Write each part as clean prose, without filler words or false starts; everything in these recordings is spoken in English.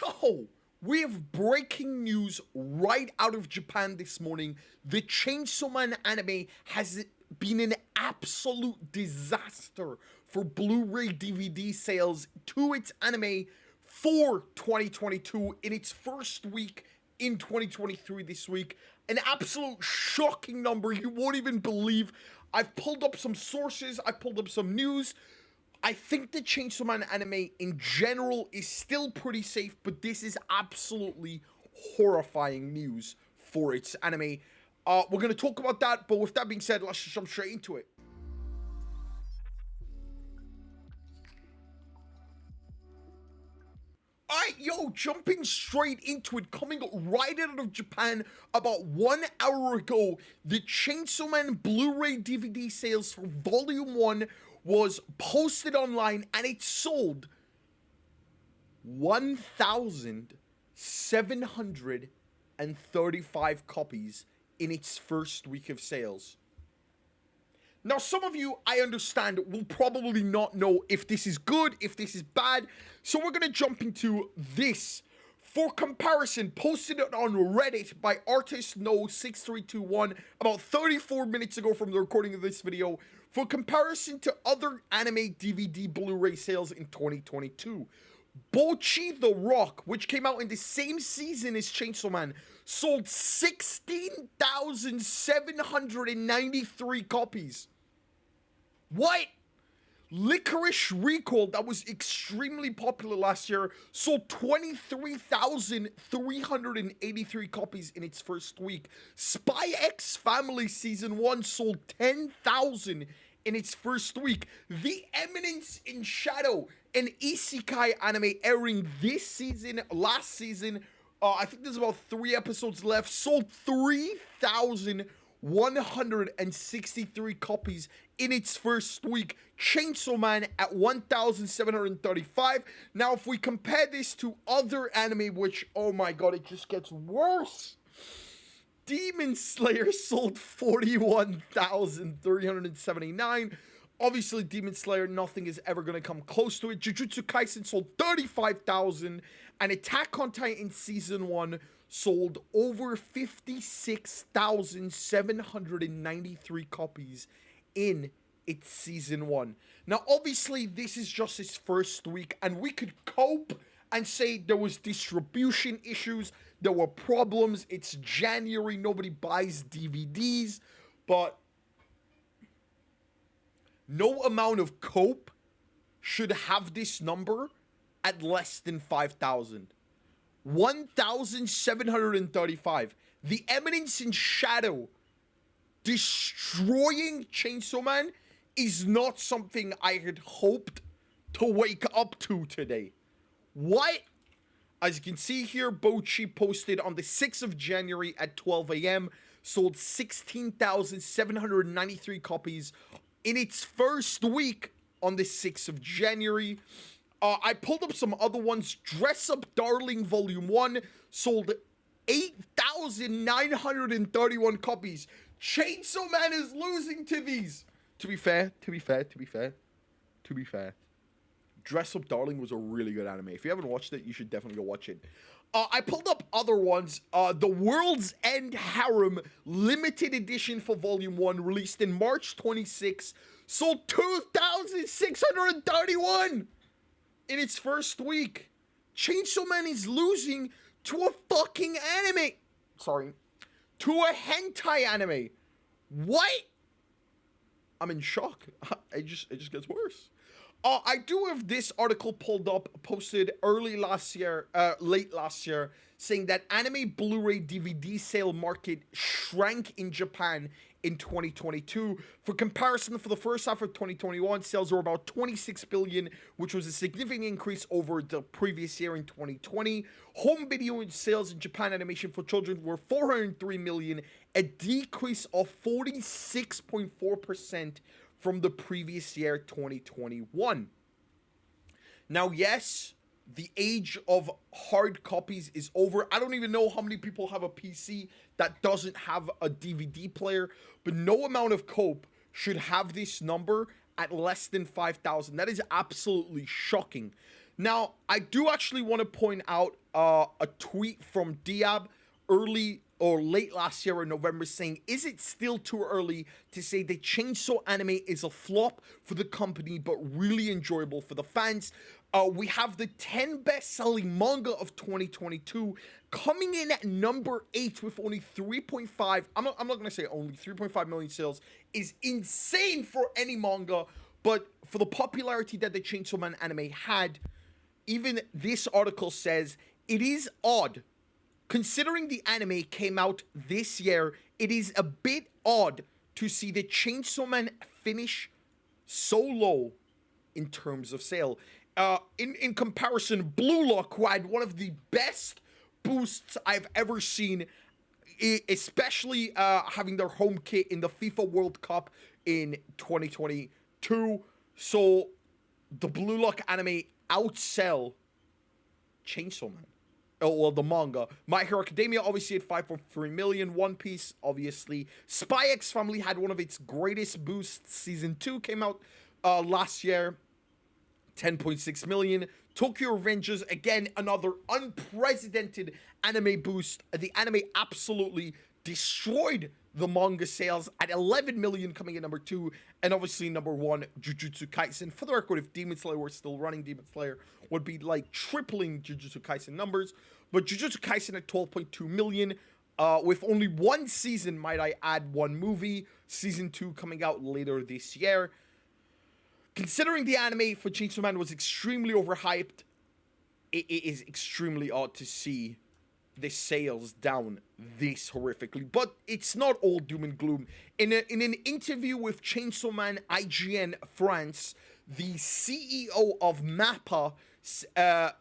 So, we have breaking news right out of Japan this morning. The Chainsaw Man anime has been an absolute disaster for Blu-ray DVD sales to its anime for 2022 in its first week in 2023 this week. An absolute shocking number you won't even believe. I've pulled up some sources, I've pulled up some news. I think the Chainsaw Man anime in general is still pretty safe, but this is absolutely horrifying news for its anime. We're going to talk about that, but with that being said, let's just jump straight into it. Alright, yo, jumping straight into it, coming right out of Japan about 1 hour ago, the Chainsaw Man Blu-ray DVD sales for Volume 1 was posted online and it sold 1,735 copies in its first week of sales. Now, some of you, I understand, will probably not know if this is good, if this is bad, so we're going to jump into this. For comparison, posted it on Reddit by ArtistNo6321 about 34 minutes ago from the recording of this video, for comparison to other anime DVD Blu-ray sales in 2022. Bocchi the Rock, which came out in the same season as Chainsaw Man, sold 16,793 copies. What? Licorice Recall, that was extremely popular last year, sold 23,383 copies in its first week. Spy X Family Season 1 sold 10,000 in its first week. The Eminence in Shadow, an isekai anime airing this season, last season, I think there's about 3 episodes left, sold 3,163 copies in its first week. Chainsaw Man at 1,735. Now, if we compare this to other anime, which, oh my god, it just gets worse. Demon Slayer sold 41,379. Obviously, Demon Slayer, nothing is ever going to come close to it. Jujutsu Kaisen sold 35,000. And Attack on Titan Season 1 sold over 56,793 copies in its Season 1. Now, obviously, this is just its first week, and we could cope and say there was distribution issues, there were problems, it's January, nobody buys DVDs, but no amount of cope should have this number at less than 5,000. 1,735. The Eminence in Shadow destroying Chainsaw Man is not something I had hoped to wake up to today. What? As you can see here, Bocchi posted on the 6th of January at 12 a.m. sold 16,793 copies in its first week on the 6th of January. I pulled up some other ones. Dress Up Darling Volume 1 sold 8,931 copies. Chainsaw Man is losing to these. To be fair. Dress Up Darling was a really good anime. If you haven't watched it, you should definitely go watch it. I pulled up other ones. The World's End Harem Limited Edition for Volume 1, released in March 26, sold 2,631 in its first week. Chainsaw Man is losing to a fucking anime. Sorry. To a hentai anime. What? I'm in shock. It just gets worse. I do have this article pulled up, posted late last year, saying that anime Blu-ray DVD sale market shrank in Japan in 2022. For comparison, for the first half of 2021, sales were about 26 billion, which was a significant increase over the previous year in 2020. Home video sales in Japan animation for children were 403 million, a decrease of 46.4% from the previous year, 2021. Now, yes, the age of hard copies is over. I don't even know how many people have a PC that doesn't have a DVD player, but no amount of cope should have this number at less than 5,000. That is absolutely shocking. Now, I do actually want to point out a tweet from Diab early or late last year in November saying, is it still too early to say that Chainsaw Anime is a flop for the company but really enjoyable for the fans? We have the 10 best-selling manga of 2022 coming in at number 8 with only 3.5, I'm not going to say only, 3.5 million sales is insane for any manga, but for the popularity that the Chainsaw Man anime had, even this article says, it is odd. Considering the anime came out this year, it is a bit odd to see the Chainsaw Man finish so low in terms of sale. In comparison, Blue Lock, who had one of the best boosts I've ever seen, especially having their home kit in the FIFA World Cup in 2022. So the Blue Lock anime outsell Chainsaw Man. Oh, well, the manga. My Hero Academia obviously had 5.3 million. One Piece, obviously. Spy X Family had one of its greatest boosts. Season 2 came out last year. 10.6 million. Tokyo Revengers, again, another unprecedented anime boost. The anime absolutely destroyed the manga sales at 11 million, coming in number 2, and obviously number 1, Jujutsu Kaisen. For the record, if Demon Slayer were still running, Demon Slayer would be like tripling Jujutsu Kaisen numbers, but Jujutsu Kaisen at 12.2 million, with only one season, might I add, one movie, season 2 coming out later this year. Considering the anime for Chainsaw Man was extremely overhyped, it is extremely odd to see the sales down this horrifically, but it's not all doom and gloom. In an interview with Chainsaw Man IGN France, the CEO of MAPPA,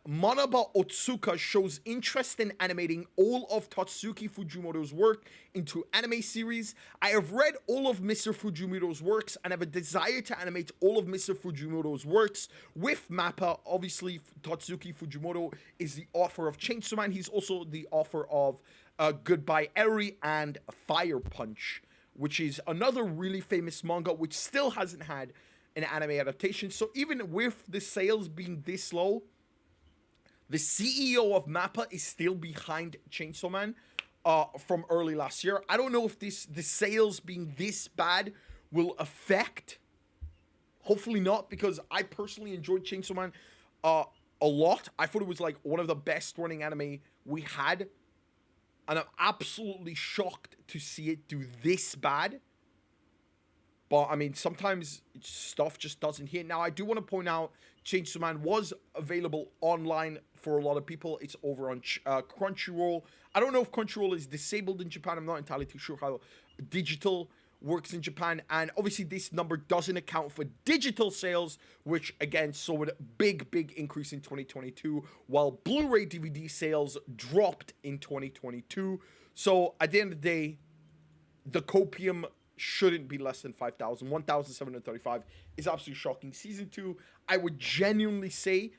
Manaba Otsuka, shows interest in animating all of Tatsuki Fujimoto's work into anime series. I have read all of Mr. Fujimoto's works and have a desire to animate all of Mr. Fujimoto's works with MAPPA. Obviously, Tatsuki Fujimoto is the author of Chainsaw Man. He's also the author of Goodbye Eri and Fire Punch, which is another really famous manga which still hasn't had an anime adaptation. So even with the sales being this low, the CEO of MAPPA is still behind Chainsaw Man from early last year. I don't know if the sales being this bad will affect. Hopefully not, because I personally enjoyed Chainsaw Man a lot. I thought it was like one of the best running anime we had, and I'm absolutely shocked to see it do this bad. But, I mean, sometimes stuff just doesn't hit. Now, I do want to point out, Chainsaw Man was available online for a lot of people. It's over on Crunchyroll. I don't know if Crunchyroll is disabled in Japan. I'm not entirely too sure how digital works in Japan. And obviously, this number doesn't account for digital sales, which, again, saw a big increase in 2022, while Blu-ray DVD sales dropped in 2022. So, at the end of the day, the copium shouldn't be less than 5,000. 1,735 is absolutely shocking. Season 2, I would genuinely say,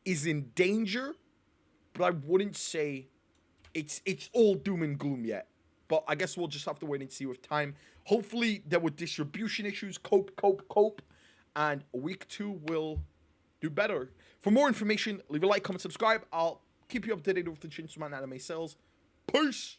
is in danger, but I wouldn't say it's all doom and gloom yet. But I guess we'll just have to wait and see with time. Hopefully, there were distribution issues. Cope. And week 2 will do better. For more information, leave a like, comment, subscribe. I'll keep you updated with the Chainsaw Man anime sales. Peace!